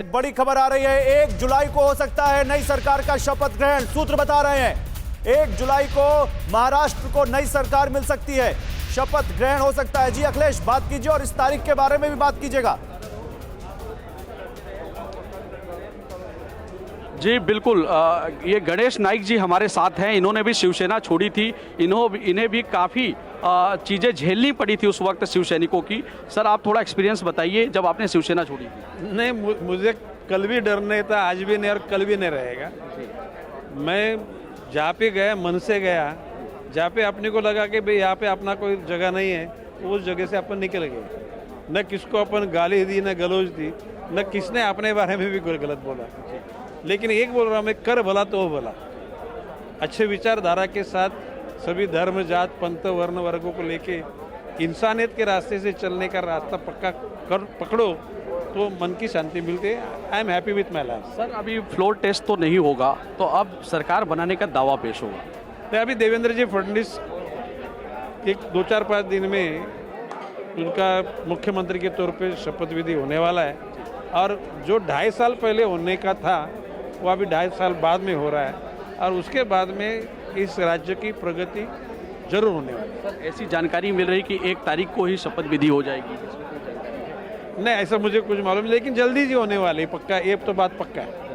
एक बड़ी खबर आ रही है। 1 जुलाई को हो सकता है नई सरकार का शपथ ग्रहण। सूत्र बता रहे हैं 1 जुलाई को महाराष्ट्र को नई सरकार मिल सकती है, शपथ ग्रहण हो सकता है। जी अखिलेश, बात कीजिए और इस तारीख के बारे में भी बात कीजिएगा। जी बिल्कुल, ये गणेश नाइक जी हमारे साथ हैं। इन्होंने भी शिवसेना छोड़ी थी, इन्हें भी काफ़ी चीज़ें झेलनी पड़ी थी उस वक्त शिवसैनिकों की। सर, आप थोड़ा एक्सपीरियंस बताइए जब आपने शिवसेना छोड़ी थी। नहीं, मुझे कल भी डर नहीं था, आज भी नहीं और कल भी नहीं रहेगा। मैं जहाँ पे गया मन से गया, जहाँ पे अपने को लगा कि भाई यहाँ पे अपना कोई जगह नहीं है, उस जगह से अपन निकल गए। न किसको अपन गाली दी, न गलौज दी, न किसने अपने बारे में भी कोई गलत बोला। लेकिन एक बोल रहा मैं, कर भला तो भला। अच्छे विचारधारा के साथ सभी धर्म, जात, पंथ, वर्ण, वर्गों को लेके इंसानियत के रास्ते से चलने का रास्ता पक्का पकड़ो तो मन की शांति मिलती है। I am happy with my life. Sir, अभी फ्लोर टेस्ट तो नहीं होगा, तो अब सरकार बनाने का दावा पेश होगा। तो अभी देवेंद्र जी फडणवीस एक 2-4-5 दिन में उनका मुख्यमंत्री के तौर पे शपथ विधि होने वाला है, और जो 2.5 साल पहले होने का था वो अभी 2.5 साल बाद में हो रहा है, और उसके बाद में इस राज्य की प्रगति जरूर होने वाली है। सर, ऐसी जानकारी मिल रही कि 1 तारीख को ही शपथ विधि हो जाएगी। नहीं, ऐसा मुझे कुछ मालूम नहीं, लेकिन जल्दी जी होने वाली पक्का, ये तो बात पक्का है।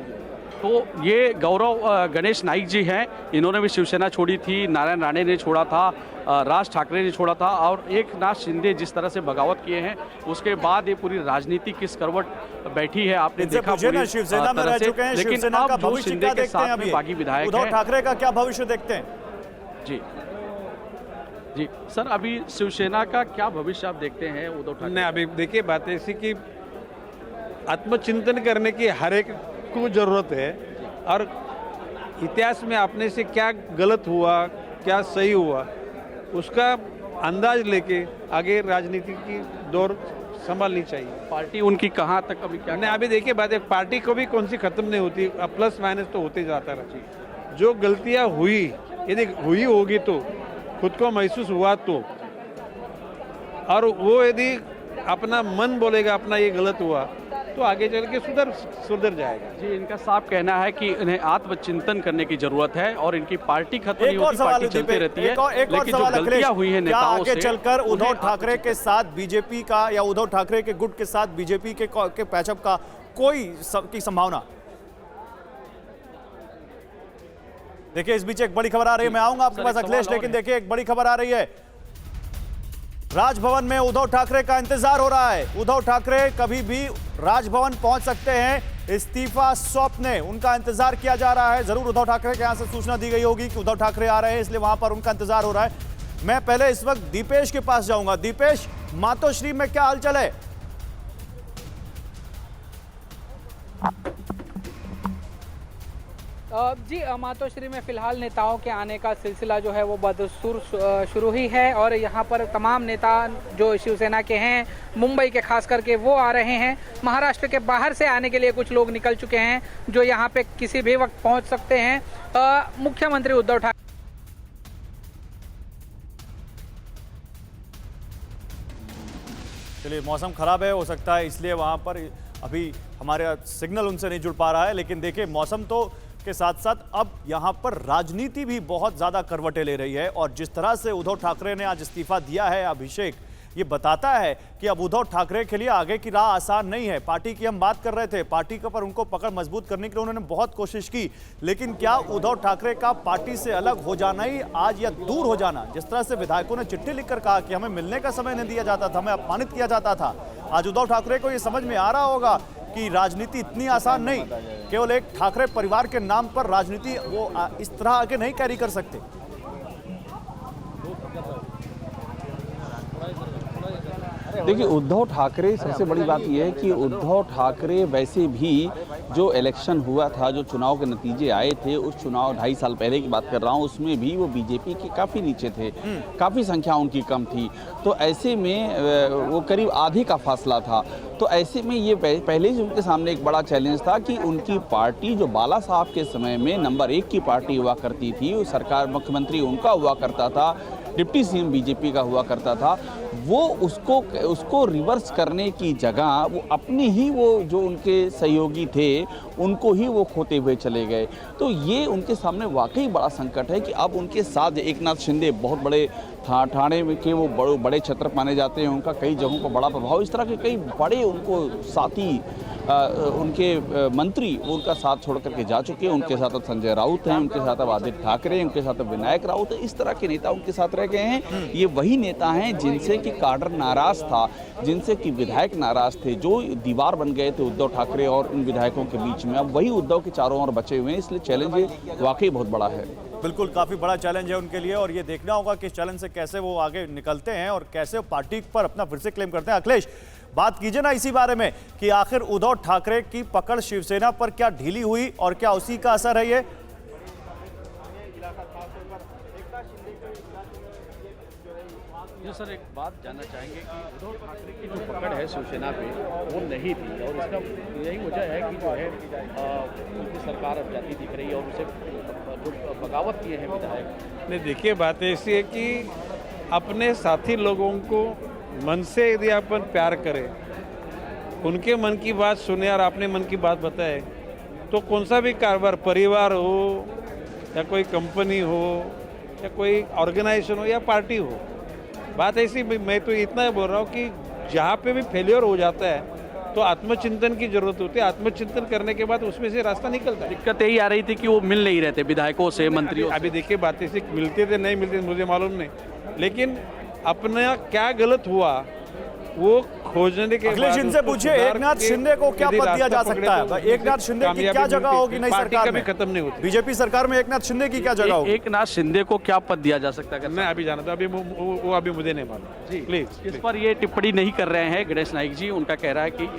तो ये गणेश नाइक जी हैं, इन्होंने भी शिवसेना छोड़ी थी, नारायण राणे ने छोड़ा था, राज ठाकरे ने छोड़ा था, और एकनाथ शिंदे जिस तरह से बगावत किए हैं उसके बाद ये पूरी राजनीति किस करवट बैठी है आपने देखा पूरी शिवसेना में रह चुके हैं। लेकिन शिवसेना का भविष्य क्या देखते हैं? अभी बागी विधायक उद्धव ठाकरे का क्या भविष्य देखते हैं? जी जी सर, अभी शिवसेना का क्या भविष्य आप देखते हैं उद्धव ठाकरे? नहीं, अभी देखिए बात ऐसी कि आत्मचिंतन करने की हर एक को जरूरत है, और इतिहास में अपने से क्या गलत हुआ, क्या सही हुआ, उसका अंदाज लेके आगे राजनीति की दौर संभालनी चाहिए। पार्टी उनकी कहाँ तक अभी क्या? नहीं, अभी देखिए बात है, पार्टी को भी कौन सी खत्म नहीं होती, प्लस माइनस तो होते जाता रहती। जो गलतियां हुई, यदि हुई होगी तो खुद को महसूस हुआ तो, और वो यदि अपना मन बोलेगा अपना ये गलत हुआ, तो आगे चल के सुधर जाएगा। जी, इनका साफ कहना है कि इन्हें आत्मचिंतन करने की जरूरत है, और इनकी पार्टी खत्म नहीं होती, पार्टी चलती रहती है। लेकिन जो गलतियां हुई हैं नेताओं से, आगे चलकर उद्धव ठाकरे के साथ बीजेपी का, या उद्धव ठाकरे के गुट के साथ बीजेपी के पैचअप का कोई की संभावना? देखिए, इस बीच एक बड़ी खबर आ रही है, मैं आऊंगा आपके पास अखिलेश, लेकिन देखिए एक बड़ी खबर आ रही है। राजभवन में उद्धव ठाकरे का इंतजार हो रहा है। उद्धव ठाकरे कभी भी राजभवन पहुंच सकते हैं इस्तीफा सौंपने, उनका इंतजार किया जा रहा है। जरूर उद्धव ठाकरे के यहां से सूचना दी गई होगी कि उद्धव ठाकरे आ रहे हैं, इसलिए वहां पर उनका इंतजार हो रहा है। मैं पहले इस वक्त दीपेश के पास जाऊंगा। दीपेश, मातोश्री में क्या हालचाल है? जी, मातोश्री में फिलहाल नेताओं के आने का सिलसिला जो है वो बदस्तूर शुरू ही है, और यहाँ पर तमाम नेता जो शिवसेना के हैं, मुंबई के खास करके, वो आ रहे हैं। महाराष्ट्र के बाहर से आने के लिए कुछ लोग निकल चुके हैं जो यहाँ पे किसी भी वक्त पहुँच सकते हैं। मुख्यमंत्री उद्धव ठाकरे, चलिए, मौसम खराब है, हो सकता है इसलिए वहां पर अभी हमारे सिग्नल उनसे नहीं जुड़ पा रहा है। लेकिन देखिए, मौसम तो के साथ साथ अब यहां पर राजनीति भी बहुत ज्यादा करवटें ले रही है, और जिस तरह से उद्धव ठाकरे ने आज इस्तीफा दिया है, अभिषेक, ये बताता है कि अब उद्धव ठाकरे के लिए आगे की राह आसान नहीं है। पार्टी की हम बात कर रहे थे, पार्टी के पर उनको पकड़ मजबूत करने के लिए उन्होंने बहुत कोशिश की, लेकिन क्या उद्धव ठाकरे का पार्टी से अलग हो जाना ही आज, या दूर हो जाना, जिस तरह से विधायकों ने चिट्ठी लिखकर कहा कि हमें मिलने का समय नहीं दिया जाता था, हमें अपमानित किया जाता था, आज उद्धव ठाकरे को यह समझ में आ रहा होगा कि राजनीति इतनी आसान नहीं, केवल एक ठाकरे परिवार के नाम पर राजनीति वो इस तरह आगे नहीं कैरी कर सकते। देखिए, उद्धव ठाकरे, सबसे बड़ी बात यह है कि उद्धव ठाकरे वैसे भी जो इलेक्शन हुआ था, जो चुनाव के नतीजे आए थे, उस चुनाव 2.5 साल पहले की बात कर रहा हूँ, उसमें भी वो बीजेपी के काफ़ी नीचे थे, काफ़ी संख्या उनकी कम थी। तो ऐसे में वो करीब आधे का फासला था। तो ऐसे में ये पहले ही उनके सामने एक बड़ा चैलेंज था कि उनकी पार्टी, जो बाला साहब के समय में नंबर 1 की पार्टी हुआ करती थी, सरकार मुख्यमंत्री उनका हुआ करता था, डिप्टी सीएम बीजेपी का हुआ करता था, वो उसको रिवर्स करने की जगह वो अपनी ही वो जो उनके सहयोगी थे उनको ही वो खोते हुए चले गए। तो ये उनके सामने वाकई बड़ा संकट है कि अब उनके साथ एकनाथ शिंदे बहुत बड़े ठाणे में के वो बड़े छत्र माने जाते हैं, उनका कई जगहों पर बड़ा प्रभाव, इस तरह के कई बड़े उनको साथी उनके मंत्री वो उनका साथ छोड़ करके जा चुके हैं। उनके साथ अब संजय राउत हैं, उनके साथ अब आदित्य ठाकरे, उनके साथ अब विनायक राउत है, इस तरह के नेता उनके साथ रह गए हैं। ये वही नेता हैं जिनसे कि काडर नाराज था, जिनसे कि विधायक नाराज थे, जो दीवार बन गए थे उद्धव ठाकरे और उन विधायकों के बीच में। अब वही उद्धव के चारों ओर बचे हुए हैं, इसलिए चैलेंज ये वाकई बहुत बड़ा है। बिल्कुल, काफी बड़ा चैलेंज है उनके लिए और ये देखना होगा कि इस चैलेंज से कैसे वो आगे निकलते हैं और कैसे पार्टी पर अपना फिर से क्लेम करते हैं। अखिलेश, बात कीजिए ना इसी बारे में कि आखिर उद्धव ठाकरे की पकड़ शिवसेना पर क्या ढीली हुई और क्या उसी का असर है ये? जी सर, एक बात जानना चाहेंगे कि उद्धव ठाकरे की जो पकड़ है शिवसेना पे वो नहीं थी और इसका यही वजह है कि जो है उनकी सरकार अब जाती दिख रही है और उसे जो बगावत किए हैं विधायक। नहीं, देखिए बात ऐसी है कि अपने साथी लोगों को मन से यदि अपन प्यार करें, उनके मन की बात सुने और अपने मन की बात बताए, तो कौन सा भी कारोबार, परिवार हो या कोई कंपनी हो या कोई ऑर्गेनाइजेशन हो या पार्टी हो, बात ऐसी, मैं तो इतना बोल रहा हूँ कि जहाँ पे भी फेलियर हो जाता है तो आत्मचिंतन की जरूरत होती है। आत्मचिंतन करने के बाद उसमें से रास्ता निकलता है। दिक्कत यही आ रही थी कि वो मिल नहीं रहे थे विधायकों से, मंत्रियों से। अभी देखिए बात ऐसी, मिलते थे नहीं मिलते मुझे मालूम नहीं, लेकिन अपना क्या गलत हुआ वो खोजने के अखिलेश, इनसे पूछिए एकनाथ शिंदे को क्या पद दिया जा सकता है? एकनाथ शिंदे की क्या जगह होगी नई सरकार में? खत्म नहीं होती बीजेपी सरकार में एकनाथ शिंदे की क्या जगह होगी? एकनाथ शिंदे को क्या पद दिया जा सकता है? मैं अभी जाना था, अभी वो अभी मुझे नहीं मालूम जी। प्लीज इस पर ये टिप्पणी नहीं कर रहे हैं गणेश नाइक जी। उनका कह रहा है कि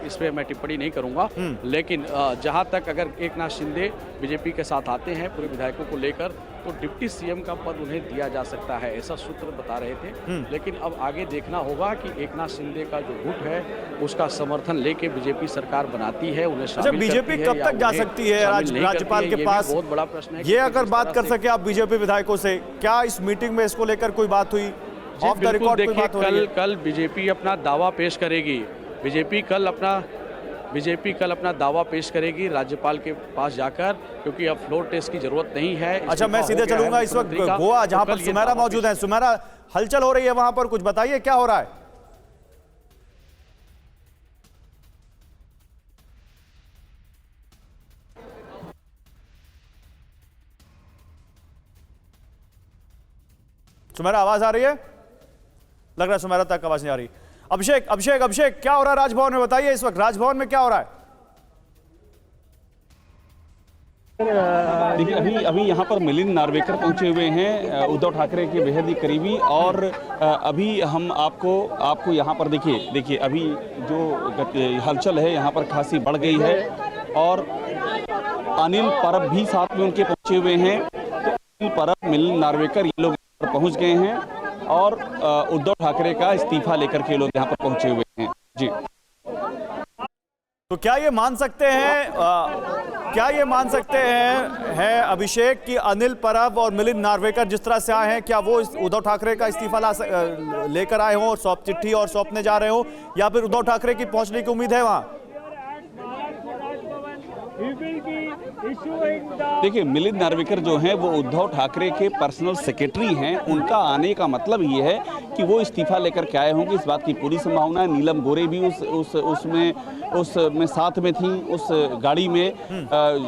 इस पे मैं टिप्पणी नहीं करूंगा, लेकिन जहां तक अगर एकनाथ शिंदे बीजेपी के साथ आते हैं पूरे विधायकों को लेकर तो डिप्टी सीएम का पद उन्हें दिया जा सकता है, ऐसा सूत्र बता रहे थे। लेकिन अब आगे देखना होगा कि एकनाथ शिंदे का जो गुट है उसका समर्थन लेके बीजेपी सरकार बनाती है, उन्हें शामिल बीजेपी कब तक जा सकती है राज्यपाल के पास? बहुत बड़ा प्रश्न है। ये अगर बात कर सके आप बीजेपी विधायकों से, क्या इस मीटिंग में इसको लेकर कोई बात हुई? ऑफ द रिकॉर्ड कोई बात हो रही है? कल बीजेपी अपना दावा पेश करेगी। बीजेपी कल अपना दावा पेश करेगी राज्यपाल के पास जाकर, क्योंकि अब फ्लोर टेस्ट की जरूरत नहीं है। अच्छा, मैं सीधे चलूंगा इस वक्त गोवा, जहां पर सुमेरा मौजूद है। सुमेरा, हलचल हो रही है वहां पर, कुछ बताइए क्या हो रहा है? सुमेरा, आवाज आ रही है? लग रहा है सुमेरा तक आवाज नहीं आ रही। अभिषेक, क्या हो रहा है राजभवन में? बताइए इस वक्त राजभवन में क्या हो रहा है? देखिए, अभी यहाँ पर मिलिंद नार्वेकर पहुँचे हुए हैं, उद्धव ठाकरे के बेहद ही करीबी। और अभी हम आपको यहाँ पर देखिए अभी जो हलचल है यहाँ पर खासी बढ़ गई है और अनिल परब भी साथ में उनके पहुँचे हुए हैं। तो अनिल परब, मिलिंद नार्वेकर, ये लोग यहाँ पर पहुँच गए हैं और उद्धव ठाकरे का इस्तीफा लेकर के लोग यहाँ पर पहुँचे हुए हैं जी। तो क्या ये मान सकते हैं अभिषेक कि अनिल परब और मिलिंद नार्वेकर जिस तरह से आए हैं, क्या वो उद्धव ठाकरे का इस्तीफा लेकर आए हों और चिट्ठी और सौंपने जा रहे हो, या फिर उद्धव ठाकरे की पहुंचने की उम्मीद है वहां? देखिए, मिलिंद नार्वेकर जो हैं वो उद्धव ठाकरे के पर्सनल सेक्रेटरी हैं। उनका आने का मतलब ये है कि वो इस्तीफा लेकर के आए होंगे, इस बात की पूरी संभावना है। नीलम गोरे भी उसमें साथ में थी, उस गाड़ी में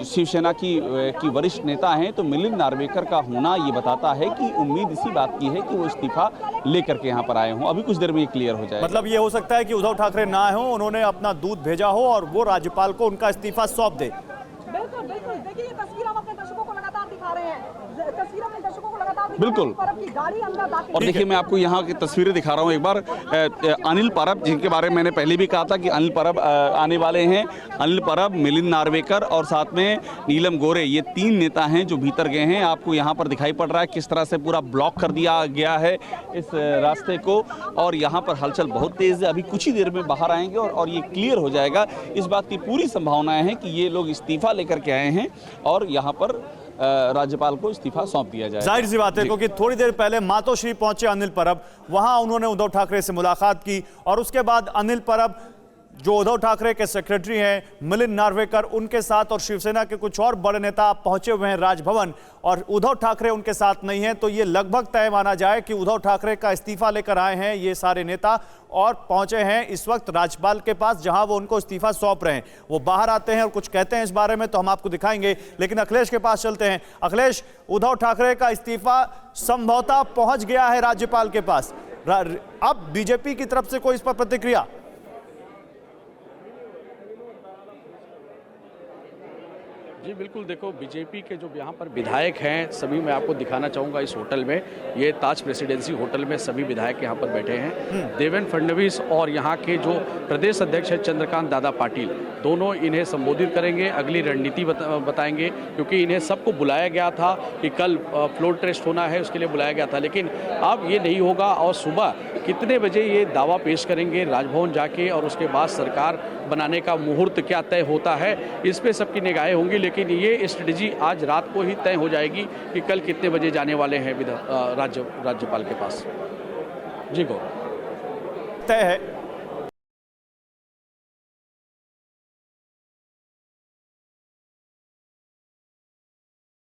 शिवसेना की वरिष्ठ नेता हैं। तो मिलिंद नार्वेकर का होना ये बताता है कि उम्मीद इसी बात की है कि वो इस्तीफा लेकर के यहाँ पर आए हों। अभी कुछ देर में ये क्लियर हो जाए। मतलब ये हो सकता है कि उद्धव ठाकरे ना आए हों, उन्होंने अपना दूध भेजा हो और वो राज्यपाल को उनका इस्तीफा सौंप दे। बिल्कुल, देखिए ये तस्वीर हम अपने दर्शकों को लगातार दिखा रहे हैं। तस्वीर अपने दर्शकों को लगातार बिल्कुल। परब की गाड़ी अंदर दाखिल। और देखिए, मैं आपको यहाँ की तस्वीरें दिखा रहा हूँ एक बार। अनिल परब, जिनके बारे में मैंने पहले भी कहा था कि अनिल परब आने वाले हैं। अनिल परब, मिलिंद नार्वेकर और साथ में नीलम गोरे, ये 3 नेता हैं जो भीतर गए हैं। आपको यहाँ पर दिखाई पड़ रहा है किस तरह से पूरा ब्लॉक कर दिया गया है इस रास्ते को, और यहाँ पर हलचल बहुत तेज़ है। अभी कुछ ही देर में बाहर आएंगे और ये क्लियर हो जाएगा। इस बात की पूरी संभावनाएं हैं कि ये लोग इस्तीफा लेकर के आए हैं और यहाँ पर राज्यपाल को इस्तीफा सौंप दिया जाए। जाहिर सी बात है, क्योंकि थोड़ी देर पहले मातोश्री पहुंचे अनिल परब, वहां उन्होंने उद्धव ठाकरे से मुलाकात की और उसके बाद अनिल परब जो उद्धव ठाकरे के सेक्रेटरी हैं मिलिंद नार्वेकर, उनके साथ और शिवसेना के कुछ और बड़े नेता पहुंचे हुए हैं राजभवन और उद्धव ठाकरे उनके साथ नहीं हैं। तो ये लगभग तय माना जाए कि उद्धव ठाकरे का इस्तीफा लेकर आए हैं ये सारे नेता और पहुंचे हैं इस वक्त राज्यपाल के पास, जहां वो उनको इस्तीफा सौंप रहे हैं। वो बाहर आते हैं और कुछ कहते हैं इस बारे में तो हम आपको दिखाएंगे, लेकिन अखिलेश के पास चलते हैं। अखिलेश, उद्धव ठाकरे का इस्तीफा संभवतः पहुंच गया है राज्यपाल के पास, अब बीजेपी की तरफ से कोई इस पर प्रतिक्रिया? जी बिल्कुल, देखो बीजेपी के जो यहाँ पर विधायक हैं सभी मैं आपको दिखाना चाहूँगा इस होटल में, ये ताज प्रेसिडेंसी होटल में सभी विधायक यहाँ पर बैठे हैं। देवेंद्र फडणवीस और यहाँ के जो प्रदेश अध्यक्ष है चंद्रकांत दादा पाटिल, दोनों इन्हें संबोधित करेंगे, अगली रणनीति बताएंगे, क्योंकि इन्हें सबको बुलाया गया था कि कल फ्लोर टेस्ट होना है उसके लिए बुलाया गया था, लेकिन अब ये नहीं होगा। और सुबह कितने बजे ये दावा पेश करेंगे राजभवन जाके और उसके बाद सरकार बनाने का मुहूर्त क्या तय होता है, इस पे सबकी निगाहें होंगी। लेकिन ये स्ट्रेटजी आज रात को ही तय हो जाएगी कि कल कितने बजे जाने वाले हैं राज्यपाल के पास। जी गौरव, तय है